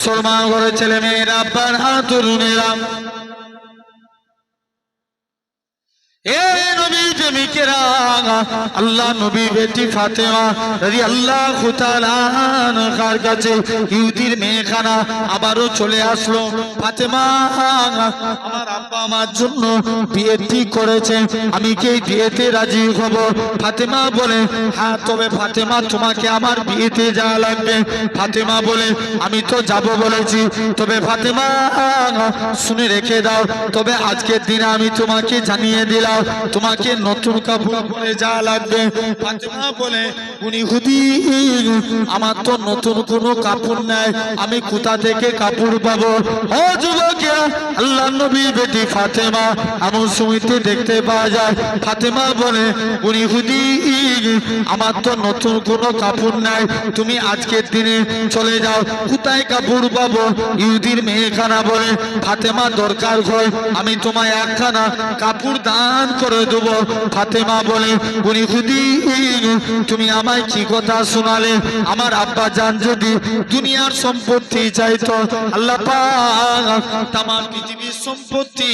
মুসলমান ঘরের ছেলে মেয়েরা, আব্বার তরুণেরা, আল্লাহ নবী বেটি ফাতেমা রাদিয়াল্লাহু তাআলা আনহার কাছে ইহুদির মেয়েখানা আবারও চলে আসলো। ফাতেমা, আমার আব্বা আমার জন্য বিয়ে ঠিক করেছে, আমি কি বিয়েতে রাজি হব? ফাতেমা বলে, হ্যাঁ, তবে ফাতেমা তোমাকে আমার বিয়েতে যাওয়া লাগবে। ফাতেমা বলে, আমি তো যাব বলেছি, তবে ফাতেমা শুনে রেখে দাও, তবে আজকের দিনে আমি তোমাকে জানিয়ে দিলাম তোমাকে নতুন কাপড় পরে যাওয়া লাগবে। ফাতেমা বলে, উনি হুদি, আমার তো নতুন কোনো কাপড় নাই, আমি কোথা থেকে কাপড় পাবো? ও যুবকেরা, আল্লাহ নবী বেটি ফাতেমা এমন সময়তে দেখতে পাওয়া যায়। ফাতেমা বলে, উনি হুদি, আমার তো নতুন কোনো কাপড় নাই, তুমি আজকের দিনে চলে যাও, কোথায় কাপড় পাবো? ইহুদির মেয়েখানা বলে, ফাতেমা দরকার হয় আমি তোমায় একখানা কাপড় দান করে দেব। ফাতেমা বলে, উনি হুদি, তুমি আমায় কি কথা শোনালে? আমার আব্বা জান যদি দুনিয়ার সম্পত্তি চাইতো, আল্লাহ পাক তামাম পৃথিবীর সম্পত্তি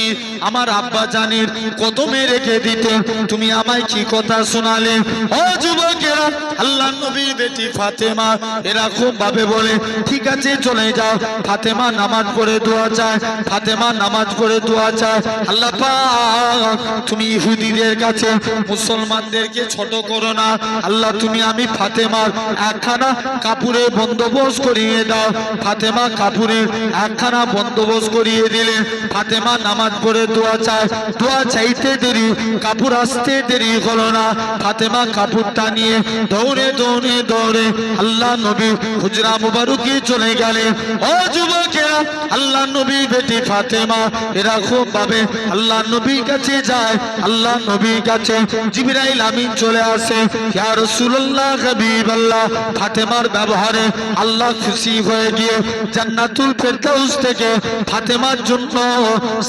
আমার আব্বা জানের কদমে রেখে দিতে, তুমি আমায় কি কথা শোনালে? ও যুবকেরা, আল্লাহ নবীর বেটি ফাতেমা এরকম ভাবে বলে, ঠিক আছে চলে যাও। ফাতেমা নামাজ পড়ে দোয়া চায়, ফাতেমা নামাজ পড়ে দোয়া চায়, আল্লাহ পাক তুমি ইহুদিদের কাছে মুসলমানদেরকে ছোট করো না, আল্লাহ তুমি আমি ফাতেমার একখানা কাপড়ের বন্দোবস্ত করিয়ে দাও। ফাতেমা কাপড়ের একখানা বন্দোবস্ত করিয়ে দিলে। ফাতেমা নামাজ পড়ে দোয়া চায়, দোয়া চাইতে দেরি, কাপড় আসতে দেরি হলো না। ফাতেমা কাপড়টা নিয়ে দৌড়ে দৌড়ে দৌড়ে আল্লাহ নবী হুজরা মুবারকে চলে গেলেন। ও যুবকেরা, আল্লাহ নবী বেটি ফাতেমা এরকম ভাবে আল্লাহ নবীর কাছে যায়। আল্লাহ নবীর কাছে জিবরাইল আমিন চলে আসে, ইয়া রাসূলুল্লাহ, হাবিবাল্লাহ। ফাতেমার ব্যবহারে আল্লাহ খুশি হয়ে গিয়ে জান্নাতুল ফেরদাউস থেকে ফাতেমার জন্য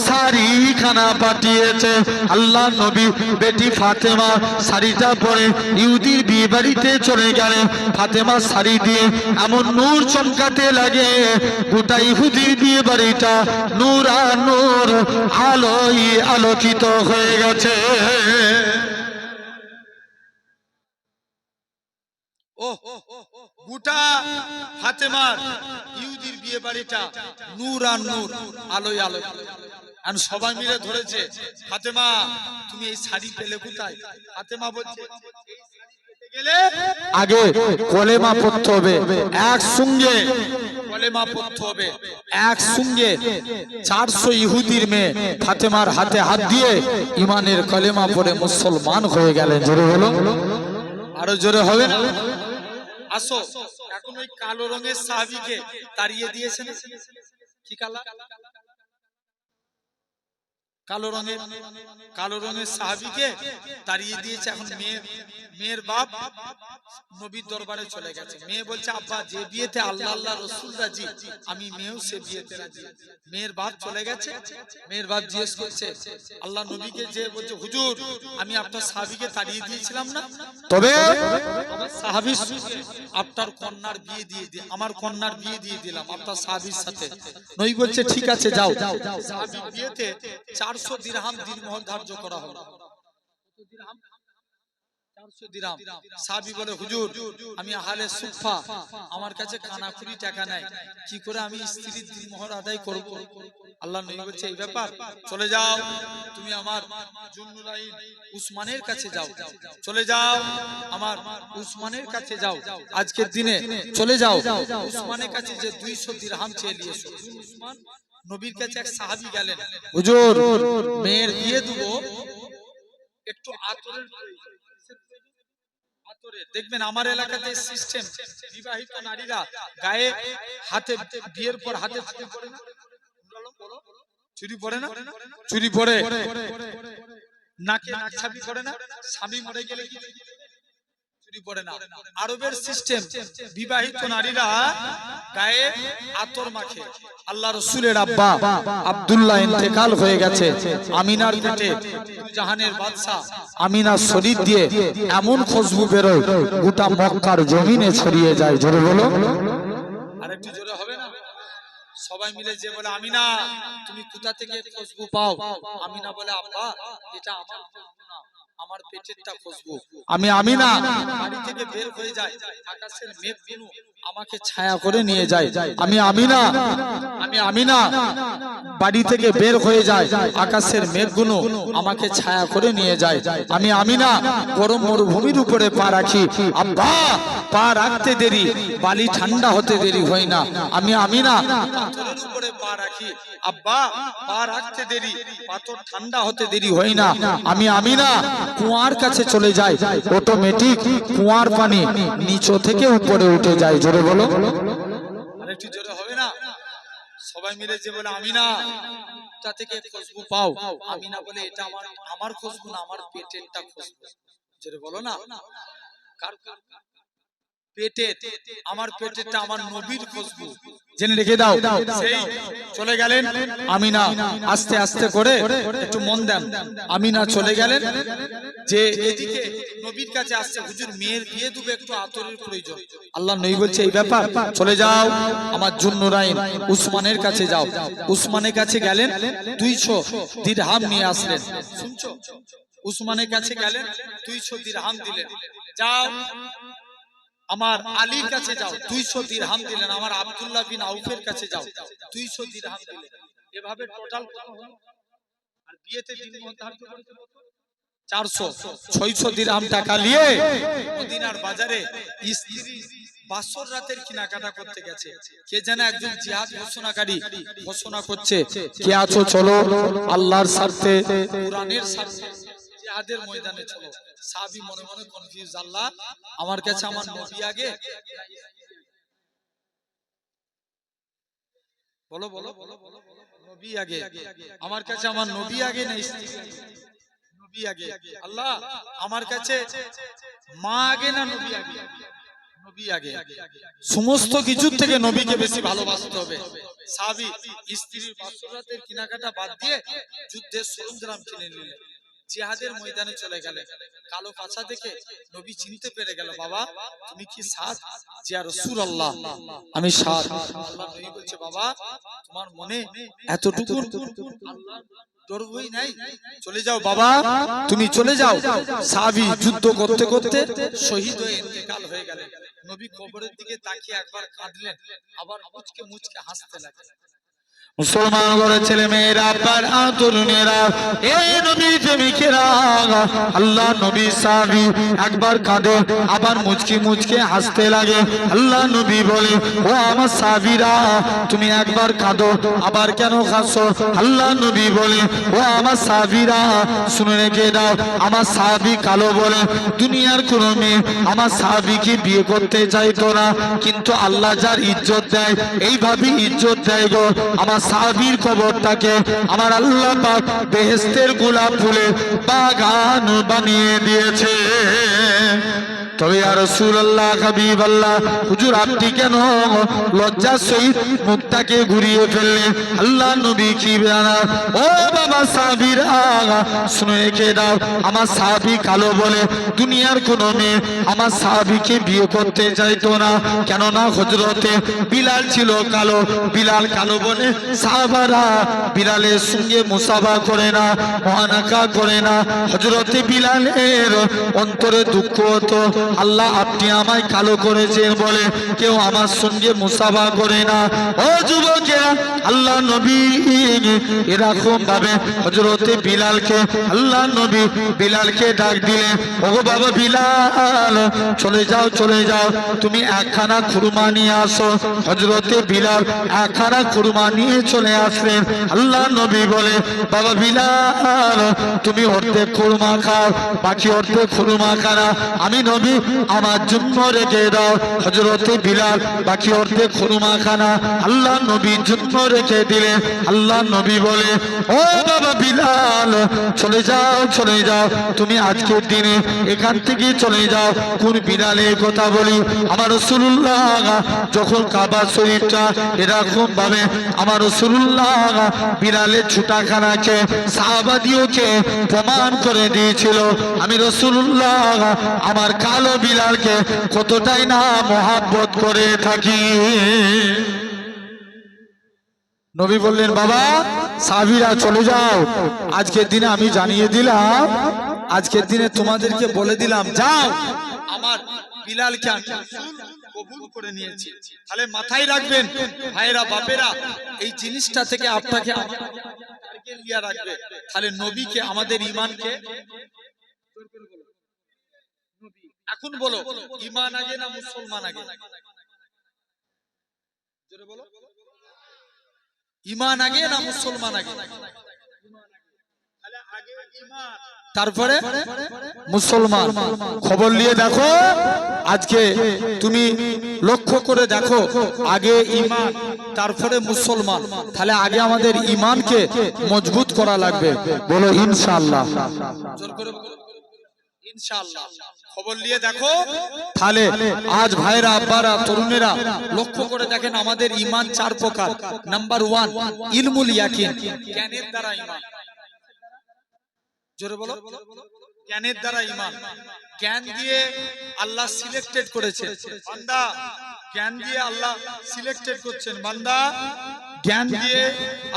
শাড়ি খানা পাঠিয়েছে। আল্লাহ নবী বেটি ফাতেমা শাড়িটা পরে ইহুদির বিয়ে বাড়িতে চলে গেলেন। ফাতেমা শাড়ি দিয়ে এমন নূর চমকাতে লাগে, গোটা ইহুদির বিয়ে বাড়িটা নূর আর নূর আলোয় আলোকিত হয়ে গেছে। গোটা ফাতেমার ইহুদির বিয়ে বাড়িটা নূর আর নূর আলোয় আলোয়। আর সবাই মিলে ধরেছে, ফাতেমা তুমি এই শাড়ি পেলে কোথায়? ফাতেমা বলছে, আগে কলেমা পড়তে হবে একসঙ্গে, কলেমা পড়তে হবে একসঙ্গে। 400 ইহুদির মেয়ে ফাতেমার হাতে হাত দিয়ে ইমানের কলেমা পড়ে মুসলমান হয়ে গেলেন। জোরে হলো, আরো জোরে হবে না? আসো, এখন ওই কালো রঙের সাহাবীকে তাড়িয়ে দিয়েছেন। কি কালা? কালো রঙের সাহাবীকে তাড়িয়ে দিয়েছে। এখন মেয়ের বাপ নবীর দরবারে চলে গেছে। মেয়ে বলছে, আব্বা যে বিয়েতে আল্লাহ আল্লাহ রাসূল রাজি, আমি মেয়েও সে বিয়েতে রাজি। মেয়ের বাপ চলে গেছে। মেয়ের বাপ জিজ্ঞেস করছে আল্লাহ নবীকে, যে বলছে, হুজুর আমি আপনার সাহাবীকে তাড়িয়ে দিয়েছিলাম না, তবে আমার সাহাবী আপনার কন্যার বিয়ে দিয়ে দিই, আমার কন্যার বিয়ে দিয়ে দিলাম আপনার সাহাবীর সাথে। নবী বলছে, ঠিক আছে যাও। সাহাবীর বিয়েতে 400 দিরহাম দিনমোহর ধার্য করা হলো। 400 দিরহাম। সাহাবী বলে, হুজুর আমি আহলে সুফা, আমার কাছে কানাকুড়ি টাকা নাই, কি করে আমি স্ত্রীর দিনমোহর আদায় করব? আল্লাহ নবী বলছে, এই ব্যাপার, চলে যাও তুমি আমার জুন্নুরাইন উসমানের কাছে যাও, চলে যাও আমার উসমানের কাছে যাও, আজকের দিনে চলে যাও উসমানের কাছে, যে 200 দিরহাম চেয়ে নিয়েছো। উসমান নবীর কাছে এক সাহাবী গেলেন, হুজুর মেয়ের বিয়ে দেব, একটু আতরের, দেখবেন আমার এলাকাতে সিস্টেম, বিবাহিত নারীরা গায়ে হাতে বিয়ের পর হাতে চুরি পড়ে না, চুরি পড়ে নাকে নাকছাবি পড়ে না, স্বামী মরে গেলে কি চুরি পড়ে না। আরবের সিস্টেম, বিবাহিত নারীরা গায়ে আতর মাখে। আল্লাহ রাসূলের আব্বা আব্দুল্লাহ ইন্তেকাল হয়ে গেছে, আমিনার পেটে জাহানের বাদশা আমিনার শরীর দিয়ে এমন খুশবু বেরোয় গোটা মক্কার জমিনে ছড়িয়ে যায়। জোরে বলো, আরেকটু জোরে হবে না? সবাই মিলে যে বলে আমিনা তুমি কোথা থেকে খুশবু পাও? আমিনা বলে আব্বা এটা আমার খুশবু না, আমার পেটেরটা খুশবু। আমি আমিনা বাড়ি থেকে বের হয়ে যায়, আকাশের মেঘগুলো আমাকে ছায়া করে নিয়ে যায়। আমি আমিনা বাড়ি থেকে বের হয়ে যায়, আকাশের মেঘগুলো আমাকে ছায়া করে নিয়ে যায়। আমি আমিনা গরম মরুভূমির উপরে পা রাখি, আব্বা পা রাখতে দেরি, বালি ঠান্ডা হতে দেরি হয় না। আমি আমিনা পাথরের উপরে পা রাখি, আব্বা পা রাখতে দেরি, পাথর ঠান্ডা হতে দেরি হয় না। আমি আমিনা কুয়ার কাছে চলে যাই, অটোমেটিক কুয়ার পানি নিচে থেকে উপরে উঠে যায়। জোরে বলো, আরেকটু জোরে হবে না? সবাই মিলে যে বলে আমিনা কোথা থেকে খুশবু পাও? আমিনা বলে এটা আমার খুশবু না, আমার পেটেরটা খুশবু। জোরে বলো না, কার পেটের? আমার পেটেরটা আমার নবীর খুশবু। জেনে রেখে দাও। সেই চলে গেলেন আমিনা, আস্তে আস্তে করে একটু মন দেন। আমিনা চলে গেলেন, যে এদিকে নবীর কাছে আসছে, হুজুর মেয়ের বিয়ে দেবে, একটু আতরের প্রয়োজন। আল্লাহ নবী বলছে এই ব্যাপার, চলে যাও আমার জুন্নুরাইন উসমানের কাছে যাও। উসমানের কাছে গেলেন, 200 দিরহাম নিয়ে আসলেন। শুনছো? উসমানের কাছে গেলেন, 200 দিরহাম দিলেন। যাও আমার আলীর কাছে যাও, 200 দিরহাম দিলেন। আমার আব্দুল্লাহ বিন আউফের কাছে যাও, 200 দিরহাম দিলেন। এভাবে টোটাল আর বিয়েতে দিন ধার্য করেছে 400 600 দিরহাম টাকা নিয়ে মদিনার বাজারে স্ত্রী বাসর রাতের কেনাকাটা করতে গেছে। কে জানে একজন জিহাদ ঘোষণাকারী ঘোষণা করছে, কে আছো চলো আল্লাহর স্বার্থে, কোরআনের স্বার্থে জিহাদের ময়দানে চলো। সাহাবী মনে মনে কনফিউজ, আল্লাহ আমার কাছে আমার নবী আগে? বলো বলো নবী আগে? আমার কাছে আমার নবী আগে না নবী আগে? আল্লাহ আমার কাছে মা আগে না নবী আগে? নবী আগে। সমস্ত কিছুর থেকে নবীকে বেশি ভালোবাসতে হবে। সাহাবী স্ত্রীর বাসরাতের কেনাকাটা বাদ দিয়ে যুদ্ধের সরঞ্জাম কিনে নিলেন, জিহাদের ময়দানে চলে গেলেন। কালো পাছা দেখে নবী চিনতে পেরে গেল, বাবা তুমি কি সাদ? জি ইয়া রাসূলুল্লাহ আমি সাদ। আল্লাহ নবী বলছে, বাবা তোমার মনে এতটুকু আল্লাহর ডরই নাই? চলে যাও বাবা, তুমি চলে যাও। সাহাবী যুদ্ধ করতে করতে শহীদ হয়ে ইন্তেকাল হয়ে গেলেন। নবী কবরের দিকে তাকিয়ে একবার কাঁদলেন, আবার মুচকে মুচকে হাসতে লাগলেন। মুসলমান ঘরের ছেলে মেয়েরা, আব্বার তরুণেরা, এই নবী প্রেমিকেরা, আল্লাহ নবী সাহাবী একবার কাঁদে, আবার মুচকি মুচকে হাসতে লাগে। আল্লাহ নবী বলে, ও আমার সাহাবীরা তুমি একবার কাঁদো, আবার কেন হাসো? আল্লাহ নবী বলে, ও আমার সাহাবীরা শুনে রেখে দাও, আমার সাহাবী কালো বলে দুনিয়ার কোন মেয়ে আমার সাহাবীকে বিয়ে করতে চাইতো না, কিন্তু আল্লাহ যার ইজ্জত দেয় এইভাবে ইজ্জত দেয় গো। আমার সাহাবীর কবরটাকে আমার আল্লাহ পাক বেহেশতের গোলাপ ফুলে বাগান বানিয়ে দিয়েছে। তবে ইয়া রাসূলুল্লাহ হাবিবাল্লাহ, হুজুর আপনি কেন লজ্জার সহিত মুখটাকে ঘুরিয়ে ফেললেন? আল্লাহ নবী কি জানা? ও বাবা সাহাবীরা শুনে রেখে দাও, আমার সাহাবী কালো বলে দুনিয়ার কোন মেয়ে আমার সাহাবীকে বিয়ে করতে চাইতো না। কেননা হযরতে বিলাল ছিল কালো, বিলাল কালো বলে সাহাবারা বিলালের সঙ্গে মুসাফা করে না, মুআনাকা করে না। হযরতে বিলালের অন্তরে দুঃখ হতো, আল্লাহ আপনি আমায় কালো করেছেন বলে কেউ আমার সঙ্গে মুসাফা করে না। ও যুবকেরা, আল্লাহ নবী এরকম ভাবে হযরতে বিলালকে আল্লাহ নবী বিলালকে ডাক দিলেন, ও বাবা বিলাল চলে যাও চলে যাও, তুমি একখানা খুরমা নিয়ে আসো। হযরতে বিলাল একখানা খুরমা নিয়ে চলে আসলেন। আল্লাহ নবী বলে, বাবা বিলাল তুমি অর্ধেক খুরমা খাও, বাকি অর্ধেক খুরমা খানা আমি নবী আমার জন্য রেখে দাও। হযরতে বিলাল বাকি অর্ধেক খুরমা খানা আল্লাহ নবীর জন্য রেখে দিলেন। আল্লাহ নবী বলে, ও বাবা বিলাল চলে যাও চলে যাও, তুমি আজকের দিনে এখান থেকে চলে যাও। কোন বিলালের কথা বলি? আমার রাসূলুল্লাহ যখন কাবা শরীফটা এরকম ভাবে আমার রাসূলুল্লাহ বিলালের ছুটাখানাকে সাহাবাদিওকে প্রমাণ করে দিয়েছিল, আমি রাসূলুল্লাহ আমার কালো বিলালকে কতটাই না মহব্বত করে থাকি। নবী বললেন, বাবা সাহাবীরা চলে যাও, আজকের দিনে আমি জানিয়ে দিলাম, আজকের দিনে তোমাদেরকে বলে দিলাম, যাও আমার বিলালকে আমি কবুল করে নিয়েছি। তাহলে মাথায় রাখবেন ভাইরা বাপেরা, এই জিনিসটা থেকে আপনাকে লিয়া রাখবে। তাহলে নবীকে, আমাদের ঈমানকে, এখন বলো ঈমান আগে না মুসলমান আগে? জোরে বলো, ঈমান আগে না মুসলমান আগে? তাহলে আগে ঈমান, তারপরে মুসলমান। খবর নিয়ে দেখো, আজকে তুমি লক্ষ্য করে দেখো, আগে ঈমান তারপরে মুসলমান। তাহলে আগে আমাদের ঈমানকে মজবুত করা লাগবে, বলো ইনশাআল্লাহ। জোর করে বলো ইনশাআল্লাহ। খবর নিয়ে দেখো, তাহলে আজ ভাইরা আব্বারা তরুণেরা লক্ষ্য করে দেখেন, আমাদের ঈমান 4 প্রকার। নাম্বার 1 ইলমুল ইয়াকিন, জ্ঞানের দ্বারা ঈমান। জোরে বলো, জ্ঞানের দ্বারা ঈমান। জ্ঞান দিয়ে আল্লাহ সিলেক্টেড করেছে বান্দা, জ্ঞান দিয়ে আল্লাহ সিলেক্টেড করছেন বান্দা, জ্ঞান দিয়ে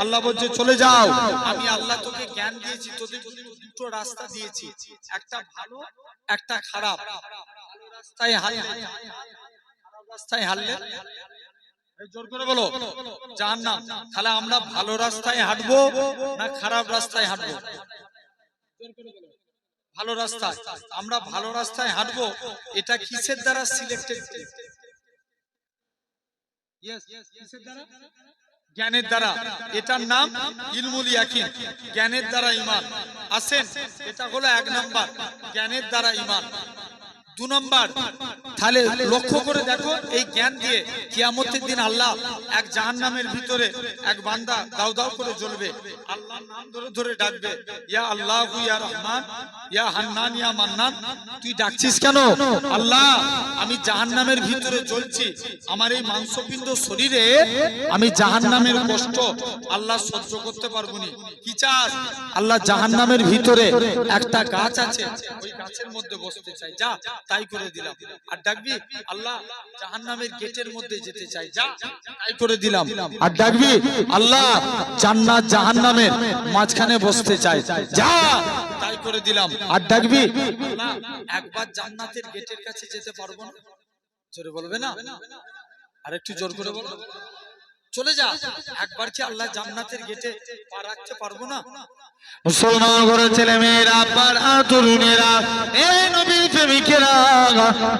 আল্লাহ বলছে চলে যাও, আমি আল্লাহ তোকে জ্ঞান দিয়েছি, তোদের দুটো রাস্তা দিয়েছি, একটা ভালো একটা খারাপ। ভালো রাস্তায় হাঁটলে, খারাপ রাস্তায় হাঁটলে জোর করে বলো জাহান্নাম। তাহলে আমরা ভালো রাস্তায় হাঁটবো না খারাপ রাস্তায় হাঁটবো? ভালো রাস্তায়। আমরা ভালো রাস্তায় হাঁটবো, এটা কিসের দ্বারা সিলেক্টেড? জ্ঞানের দ্বারা। এটার নাম ইলমুল ইয়াকিন, জ্ঞানের দ্বারা ঈমান। আসেন, এটা হলো 1 নাম্বার, জ্ঞানের দ্বারা ঈমান। 2 নাম্বার, তাহলে লক্ষ্য করে দেখো, এই জ্ঞান দিয়ে কিয়ামতের দিন আল্লাহ এক জাহান্নামের ভিতরে এক বান্দা দাউ দাউ করে জ্বলবে, আল্লাহর নাম ধরে ধরে ডাকবে, ইয়া আল্লাহু ইয়া রহমান ইয়া হান্নান ইয়া মান্নান। তুই ডাকছিস কেন? আল্লাহ আমি জাহান্নামের ভিতরে জ্বলছি, আমার এই মাংসপিণ্ড শরীরে আমি জাহান্নামের কষ্ট আল্লাহ সহ্য করতে পারবো না। কি চাস? আল্লাহ জাহান্নামের ভিতরে একটা গাছ আছে, ওই গাছের মধ্যে বসতে চাই, যা তাই করে দিলাম। আর ডাকবি আল্লাহ জাহান্নামের গেটের মধ্যে যেতে চাই, যা তাই করে দিলাম। আর ডাকবি আল্লাহ জান্নাত জাহান্নামের মাঝখানে বসতে চাই, যা তাই করে দিলাম। আর ডাকবি আল্লাহ একবার জান্নাতের গেটের কাছে যেতে পারবো না? জোরে বলবে না? আর একটু জোর করে বলো, চলে যা। একবার কি আল্লাহ জান্নাতের গেটে পা রাখতে পারবো না? মুসলমান ঘরের ছেলে মেয়েরা, আব্বার তরুণেরা, এই নবীর প্রেমিকেরা,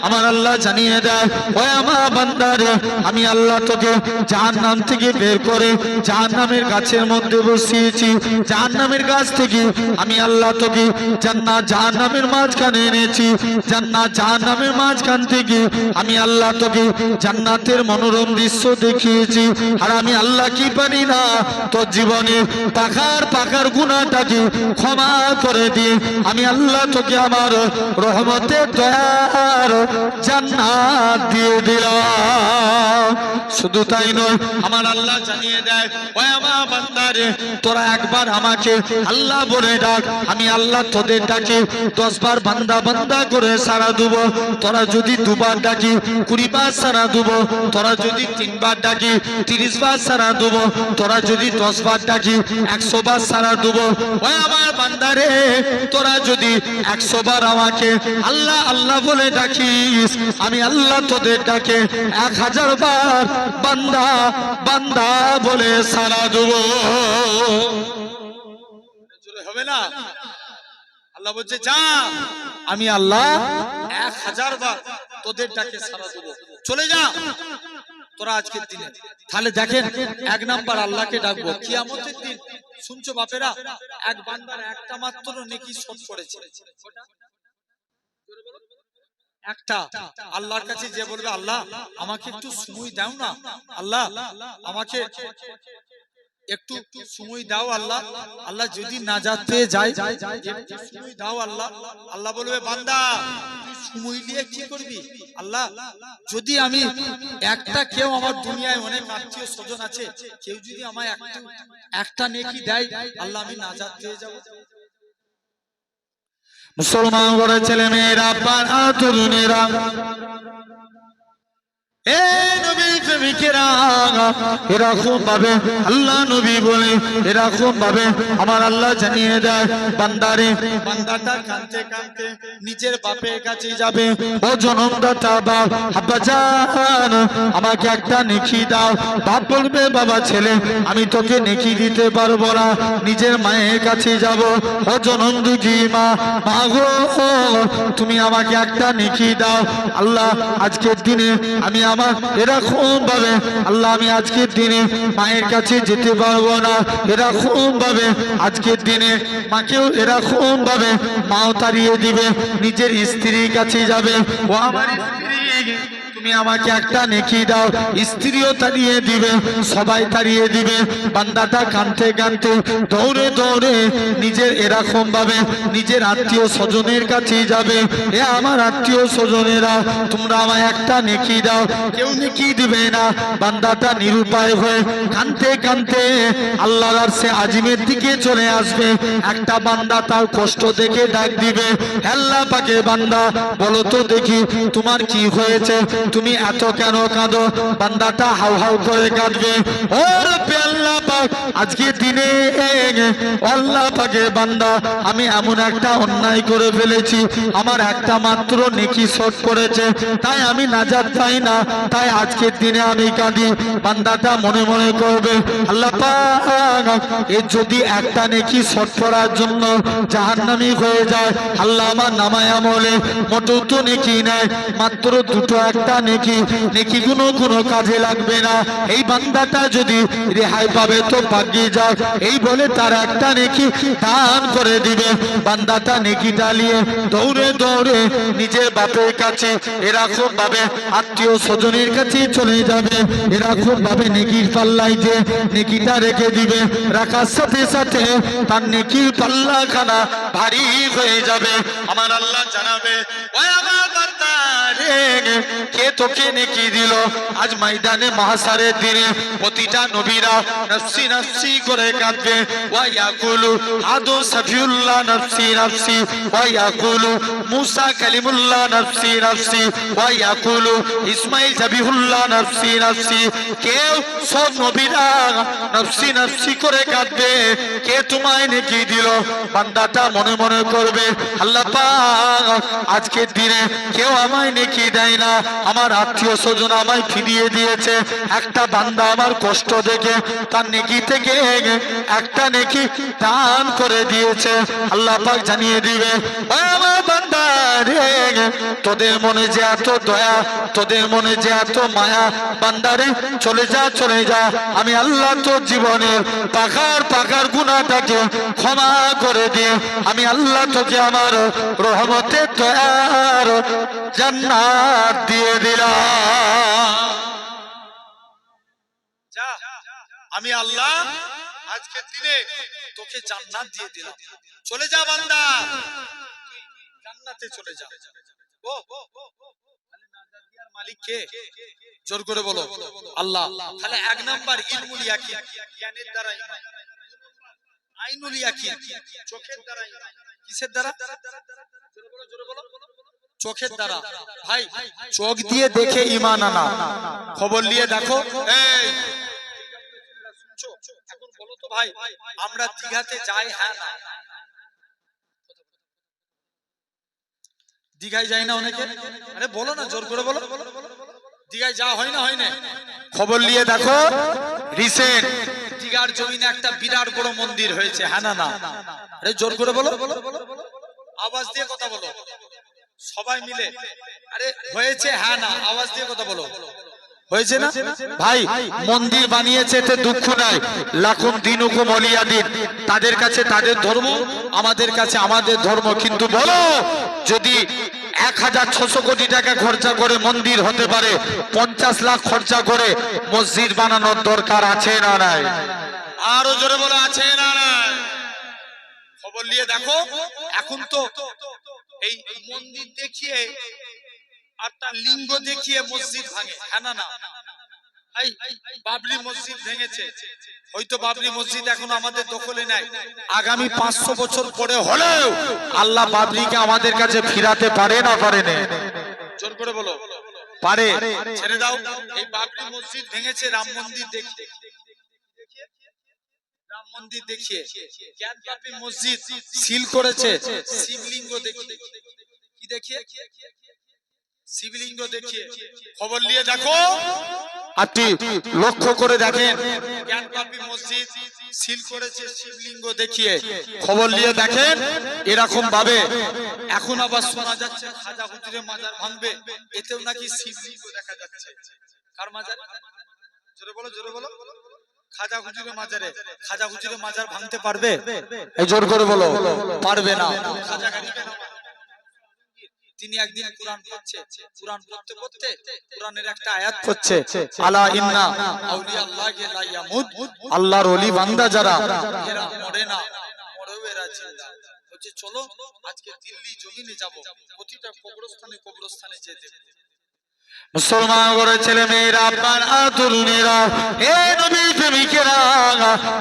আমার আল্লাহ জানিয়ে দেয়, ওই আমার বান্দারে, আমি আল্লাহ তোকে জাহান্নাম থেকে বের করে জাহান্নামের গাছের মধ্যে বসিয়েছি, জাহান্নামের গাছ থেকে আমি আল্লাহ তোকে জান্নাত জাহান্নামের মাঝখানে এনেছি, জান্নাত জাহান্নামের মাঝখান থেকে আমি আল্লাহ তোকে জান্নাতের মনোরম দৃশ্য দেখিয়েছি। আর আমি আল্লাহ কি পারি না, তোর জীবনে পাখার গুনাহটাকে ক্ষমা করে দিয়ে আমি আল্লাহ তোকে আমার রহমতের দয়ার জান্নাত দিয়ে দিলাম। শুধু তাই নয়, আমার আল্লাহ জানিয়ে দেয়, ওই আমার বান্দারে, তোরা একবার আমাকে আল্লাহ বলে ডাক, আমি আল্লাহ তোদের ডাকে 10 বার বান্দা বান্দা করে সাড়া দেব। তোরা যদি 2 বার ডাকি 20 বার সাড়া দেব, তোরা যদি 3 বার ডাকি 30 বার সাড়া দেব, তোরা যদি 10 বার ডাকি 100 বার সাড়া দেব। ওই আমার বান্দারে, তোরা যদি 100 বার আমাকে আল্লাহ আল্লাহ বলে ডাকিস, আমি আল্লাহ তোদের ডাকে 1000 বার বান্দা বান্দা বলে সাড়া দেব। হবে না? আল্লাহ বলছে যা, আমি আল্লাহ 1000 বার তোদের ডাকে সাড়া দেব, চলে যা তোরা আজকের দিনে। তাহলে দেখেন, 1 নাম্বার আল্লাহকে ডাকবো কিয়ামতের দিন। শুনছো বাপেরা, এক বান্দার একটা মাত্র নেকি শোধ করেছে, একটা। আল্লাহর কাছে যে বলবে আল্লাহ আমাকে একটু সময় দাও না, আল্লাহ আমাকে একটু সময় দাও, আল্লাহ আল্লাহ যদি নাজাত পেয়ে যায় সময় দাও আল্লাহ। আল্লাহ বলবে বান্দা তুই সময় নিয়ে কি করবি? আল্লাহ যদি আমি কেউ আমার দুনিয়ায় অনেক আত্মীয় স্বজন আছে, কেউ যদি আমায় একটা নেকি দেয়, আল্লাহ আমি নাজাত পেয়ে যাব। মুসলমান ঘরের ছেলে মেয়েরা, তরুণেরা, এ নবীর প্রেমিকেরা, এরকম ভাবে আল্লাহ নবী বলে, এরকম ভাবে আমার আল্লাহ জানিয়ে দেয় বান্দারে, বান্দাটা কাঁদতে কাঁদতে নিজের বাপের কাছে যাবে, ও জনমদাতা বাপ, আব্বাজান আমাকে একটা নেকি দাও। বাপ বলবে বাবা ছেলে আমি তোকে নেকি দিতে পারবো না, নিজের মায়ের কাছে যাব, ও জনম দুঃখী মা, মা গো তুমি আমাকে একটা নেকি দাও। আল্লাহ আজকের দিনে আমি আমার এরকম ভাবে আল্লাহ আমি আজকের দিনে মায়ের কাছে যেতে পারবো না, এরকম ভাবে আজকের দিনে মাকেও এরকম ভাবে মাও তাড়িয়ে দিবে, নিজের স্ত্রীর কাছে যাবে, ও আমার স্ত্রী তুমি আমাকে একটা নেকি দাও, স্ত্রীও তাড়িয়ে দিবে, সবাই তাড়িয়ে দিবে। বান্দাটা কাঁদতে কাঁদতে দৌড়ে দৌড়ে নিজের এরকম ভাবে নিজের আত্মীয় স্বজনের কাছে যাবে, এ আমার আত্মীয় স্বজনেরা তোমরা আমায় একটা নেকি দাও, কেউ নেকি দিবে না। বান্দাটা নিরুপায় হয়ে কাঁদতে কাঁদতে আল্লাহর আরশে আজিমের দিকে চলে আসবে। একটা বান্দা তার কষ্ট দেখে ডাক দিবে, আল্লাহ পাকে বান্দা বলো তো দেখি তোমার কি হয়েছে, তুমি এত কেন কাঁদো? বান্দাটা হাউ হাউ করে কাঁদবে, ও রব্বে আল্লাহ পাক আজকে দিনে আল্লাহ পাকে বান্দা আমি এমন একটা অন্যায় করে ফেলেছি, আমার একটা মাত্র নেকি শর্ট করেছে, তাই আমি নাজাত পাই না, তাই আজকের দিনে আমি কাঁদি। বান্দাটা মনে মনে করবে আল্লাহ পাক এর যদি একটা নেকি শর্ট করার জন্য জাহান্নামী হয়ে যায়, আল্লাহ আমার নামায় আমলে মোটেও তো নেকি নেয়, মাত্র দুটো একটা নেকি, নেকিগুলো কোনো কাজে লাগবে না, এই বান্দাটা যদি রেহাই পাবে তো ভাগ্যে যায়, এই বলে তার একটা নেকি দান করে দিবে। বান্দাটা নেকিটা নিয়ে দৌড়ে দৌড়ে নিজের বাপের কাছে এরকম ভাবে আত্মীয় স্বজনের কাছে চলে যাবে, এরকম ভাবে নেকির পাল্লাই যে নেকিটা রেখে দিবে, রাখার সাথে সাথে তার নেকির পাল্লাখানা ভারী হয়ে যাবে। আমার আল্লাহ জানাবে, ওই আমার বান্দা রে, কে তোকে নেকি দিল? আজ ময়দানে মাহশারের দিনে প্রতিটা নবীরা নফসি নফসি করে কাঁদবে, ওয়া ইয়াকুলু আদু সফিউল্লাহ নফসি নফসি, ওয়া ইয়াকুলু মুসা কালিমুল্লাহ নফসি নফসি, ওয়া ইয়াকুলু ইসমাঈল জাবিহুল্লাহ নফসি নফসি। কেউ সব নবীরা নফসি নফসি করে কাঁদবে, কে তোমায় নেকি দিল? বান্দাটা মনে মনে করবে আল্লাহ পাক আজকের দিনে কেউ আমায় নেকি দেয় না, আমার আত্মীয় স্বজন আমায় ফিরিয়ে দিয়েছে, একটা বান্দা আমার কষ্ট দেখে তার নেকি থেকে একটা নেকি দান করে দিয়েছে। আল্লাহ পাক জানিয়ে দিবে, ও আমার বান্দা রে, তোদের মনে যে এত দয়া, তোদের মনে যে এত মায়া, বান্দারে চলে যা চলে যা, আমি আল্লাহ তোর জীবনের পাখার পাখার গুনাহটাকে ক্ষমা করে দিয়ে আমি আল্লাহ তোকে আমার রহমতের দয়ার জান্নাত দিয়ে দিলাম। যা আমি আল্লাহ আজকের দিনে তোকে জান্নাত দিয়ে দিলাম, চলে যা বান্দা, জান্নাতে চলে যা। ও মালিক কে? জোর করে বলো আল্লাহ। তাহলে এক নাম্বার ইলমুল ইয়াকিন, জ্ঞানের দ্বারা ঈমান, আইনুল ইয়াকিন চোখের দ্বারা ঈমান, কিসের দ্বারা? জোরে বলো জোরে বলো, চোখের দ্বারা। ভাই চোখ দিয়ে দেখে ঈমান আনা, খবর নিয়ে দেখো। এই এখন বলো তো ভাই, আমরা দীঘাতে যাই হ্যাঁ না? দীঘায় যাই না অনেকে? আরে বলো না, জোর করে বলো। দীঘায় যাওয়া হয় না? হয় না? খবর নিয়ে দেখো, রিসেন্ট দীঘার জমিনে একটা বিরাট বড় মন্দির হয়েছে, হ্যাঁ না? আরে জোর করে বলো, আওয়াজ দিয়ে কথা বলো সবাই মিলে। আরে হয়েছে হ্যাঁ না? আওয়াজ দিয়ে কথা বলো। হয়েছে না? ভাই মন্দির বানিয়েছে এতে দুঃখ নাই, লাকুম দিনুকুম ওয়ালিয়া দিন, তাদের কাছে তাদের ধর্ম, আমাদের কাছে আমাদের ধর্ম। কিন্তু বলো, যদি 1600 কোটি টাকা খরচা করে মন্দির হতে পারে, 50 লাখ খরচা করে মসজিদ বানানোর দরকার আছে না নাই? আরো জোরে বলো, আছে না নাই? খবর নিয়ে দেখো, এখন তো এই মন্দির দেখিয়ে আর তার লিঙ্গ দেখিয়ে মসজিদ ভাঙে, হ্যাঁ না? বাবরি মসজিদ ভেঙেছে, হয়তো বাবরি মসজিদ এখন আমাদের দখলে নাই, আগামী 500 বছর পরে হলেও আল্লাহ বাবরিকে আমাদের কাছে ফিরাতে পারে না পারে না? জোর করে বলো। পারে। ছেড়ে দাও। এই বাবরি মসজিদ ভেঙেছে রাম মন্দির দেখিয়ে, রাম মন্দির দেখিয়ে। জ্ঞানবাপী মসজিদ সিল করেছে শিবলিঙ্গ দেখিয়ে। কি দেখিয়ে? শিবলিঙ্গ দেখিয়ে। খবর নিয়ে দেখো, আপনি লক্ষ্য করে দেখেন, জ্ঞানবাপী মসজিদ সিল করেছে শিবলিঙ্গ দেখিয়ে। খবর নিয়ে দেখেন, এরকম ভাবে এখন আবার শোনা যাচ্ছে খাজা হুজুরের মাজার ভাঙবে, এতেও নাকি শিবলিঙ্গ দেখা যাচ্ছে। কার মাজার? জোরে বলো, জোরে বলো। খাজা হুজুরের মাজারে। খাজা হুজুরের মাজার ভাঙতে পারবে? এই জোর করে বলো, পারবে না। খাজা গারিবে না। তিনি একদিন কুরআন পড়ছে, কুরআন পড়তে পড়তে কুরআনের একটা আয়াত পড়ছে, আলা ইন্না আউলিয়া আল্লাহি লা ইয়ামুত, আল্লাহর ওলি বান্দা যারা এরা মরে না, মরেও এরা জিন্দা। বলছে চলো আজকে দিল্লি জমিনে যাব, প্রতিটা কবরস্থানে কবরস্থানে যেয়ে দেখব। মুসলমান ঘরের ছেলে মেয়েরা, আপনার তরুণেরা, এ নবী প্রেমিকেরা,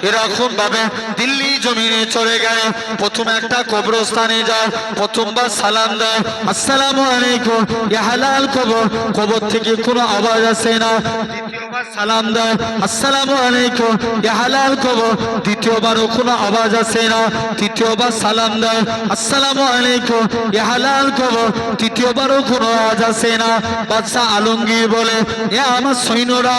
এরকম ভাবে দিল্লি জমিনে চলে গেলে প্রথম একটা কবরস্থানে যায়, প্রথমবার সালাম দেয়, আসসালামু আলাইকুম ইয়া হালাল কবর। কবর থেকে কোনো আওয়াজ আসে না। দ্বিতীয়বার সালাম দেয়, আসসালামু আলাইকুম ইয়া হালাল কবর। দ্বিতীয়বারও কোনো আওয়াজ আসে না। তৃতীয়বার সালাম দেয়, আসসালামু আলাইকুম ইয়া হালাল কবর। তৃতীয়বারও কোনো আওয়াজ আসে না। বাদশা আলমগীর বলে, এ আমার সৈন্যরা,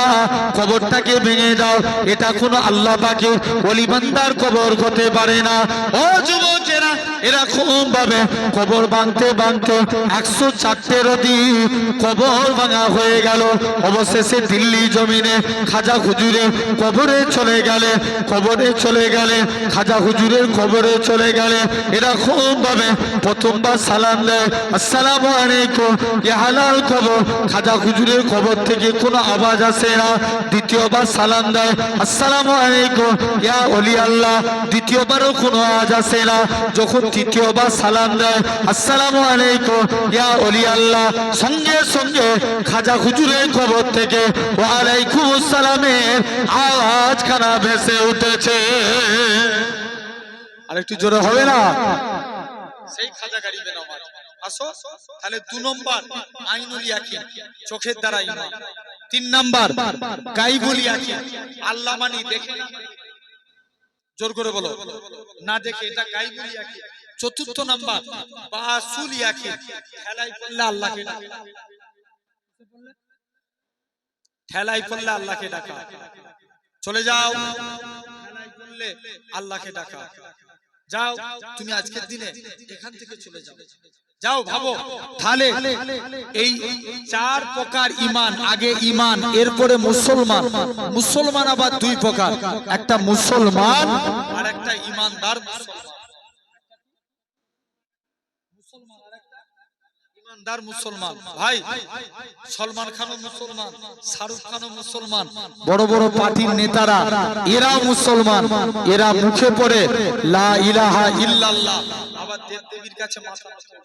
কবরটাকে ভেঙে দাও, এটা কোনো আল্লাহ পাকের ওলি বান্দার কবর হতে পারে না। ও যুবকেরা, এরকম ভাবে কবর ভাঙতে ভাঙতে 104 অধিক কবর ভাঙা হয়ে গেল। অবশেষে দিল্লি জমিনে খাজা হুজুরের কবরে চলে গেলে, কবরে চলে গেলে, খাজা হুজুরের কবরে চলে গেলে এরকম ভাবে প্রথমবার সালাম দেয়, আসসালামু আলাইকুম ইয়া হালাল কবর। খাজা হুজুরের কবর থেকে কোনো আওয়াজ আসে না। দ্বিতীয়বার সালাম দেয়, আসসালামু আলাইকুম ইয়া ওলি আল্লাহ। দ্বিতীয়বারও কোনো আওয়াজ আসে না। যখন তৃতীয়বার সালাম দেয়, আসসালামু আলাইকুম ইয়া ওলি আল্লাহ, সঙ্গে সঙ্গে খাজা হুজুরের কবর থেকে ওয়া আলাইকুম আসসালামের আওয়াজ খানা ভেসে উঠেছে। আরেকটু জোরে হবে না? সেই খাজা গারিবে নামাজ। আসো তাহলে 2 নম্বর আইনুল ইয়াকিন, চোখের দ্বারা ঈমান। 3 নাম্বার গায়বুল ইয়াকিন, আল্লাহ মানি, দেখে না। জোর করে বলো, না দেখে, এটা গায়বুল ইয়াকিন। 4র্থ নাম্বার বাসুল ইয়াকিন, ঠেলাই পড়লে আল্লাহকে ডাকা, ঠেলাই পড়লে আল্লাহকে ডাকা। চলে যাও, ঠেলাই পড়লে আল্লাহকে ডাকা। যাও তুমি আজকের দিনে এখান থেকে চলে যাও, যাও ভাবো। তাহলে এই 4 প্রকার ঈমান, আগে ঈমান, এরপরে মুসলমান। মুসলমান আবার 2 প্রকার, একটা মুসলমান আর একটা ঈমানদার মুসলমান। ঈমানদার মুসলমান। ভাই, সলমান খানও মুসলমান, শাহরুখ খানও মুসলমান, বড় বড় পার্টির নেতারা এরাও মুসলমান। এরা মুখে পড়ে লা ইলাহা ইল্লাল্লাহ, আবার দেব দেবীর কাছে মাথা আছে।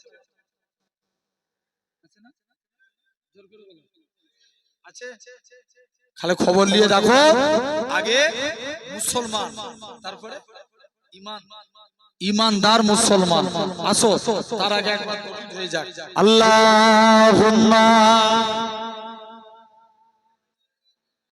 খালি খবর নিয়ে দেখো, আগে মুসলমান, তারপরে ঈমান, ঈমানদার মুসলমান। আসো তার আগে একবার হয়ে যাক, আল্লাহুম্মা